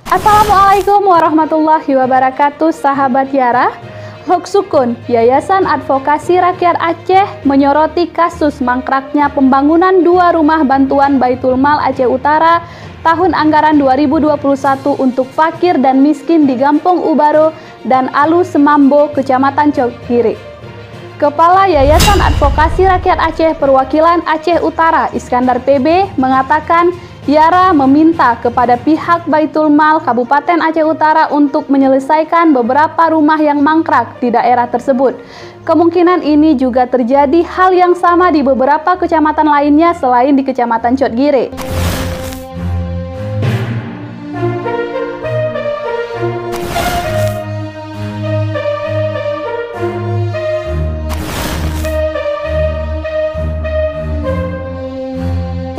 Assalamualaikum warahmatullahi wabarakatuh, sahabat Yara. Hoksukun, Yayasan Advokasi Rakyat Aceh menyoroti kasus mangkraknya pembangunan 2 rumah bantuan Baitul Mal Aceh Utara tahun anggaran 2021 untuk fakir dan miskin di Gampong Ubaro dan Alu Semambo, Kecamatan Cokgiri. Kepala Yayasan Advokasi Rakyat Aceh Perwakilan Aceh Utara, Iskandar PB, mengatakan Yara meminta kepada pihak Baitul Mal Kabupaten Aceh Utara untuk menyelesaikan beberapa rumah yang mangkrak di daerah tersebut. Kemungkinan ini juga terjadi hal yang sama di beberapa kecamatan lainnya selain di Kecamatan Cokgiri.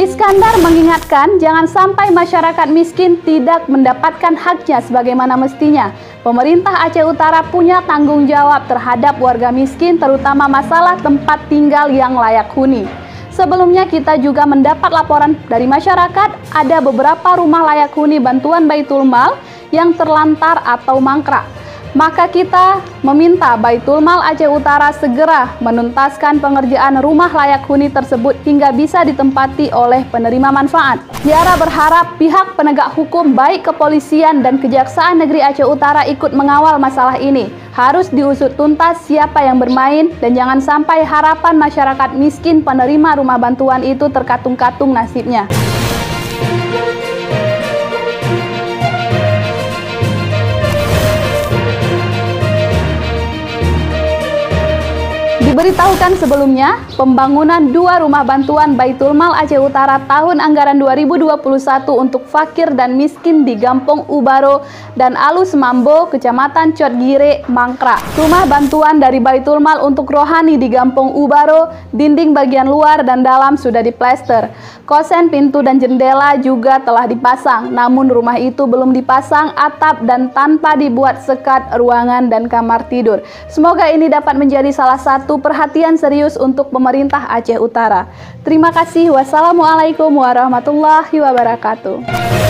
Iskandar mengingatkan jangan sampai masyarakat miskin tidak mendapatkan haknya sebagaimana mestinya. Pemerintah Aceh Utara punya tanggung jawab terhadap warga miskin, terutama masalah tempat tinggal yang layak huni. Sebelumnya kita juga mendapat laporan dari masyarakat ada beberapa rumah layak huni bantuan Baitul Mal yang terlantar atau mangkrak. Maka kita meminta Baitul Mal Aceh Utara segera menuntaskan pengerjaan rumah layak huni tersebut hingga bisa ditempati oleh penerima manfaat. Yara berharap pihak penegak hukum baik kepolisian dan Kejaksaan Negeri Aceh Utara ikut mengawal masalah ini. Harus diusut tuntas siapa yang bermain dan jangan sampai harapan masyarakat miskin penerima rumah bantuan itu terkatung-katung nasibnya. Diberitahukan sebelumnya, pembangunan 2 rumah bantuan Baitul Mal Aceh Utara tahun anggaran 2021 untuk fakir dan miskin di Gampong Ubaro dan Alu Semambo, Kecamatan Cokgiri, mangkrak. Rumah bantuan dari Baitul Mal untuk rohani di Gampong Ubaro, dinding bagian luar dan dalam sudah diplester. Kosen, pintu dan jendela juga telah dipasang, namun rumah itu belum dipasang atap dan tanpa dibuat sekat ruangan dan kamar tidur. Semoga ini dapat menjadi salah satu perhatian serius untuk pemerintah Aceh Utara. Terima kasih. Wassalamualaikum warahmatullahi wabarakatuh.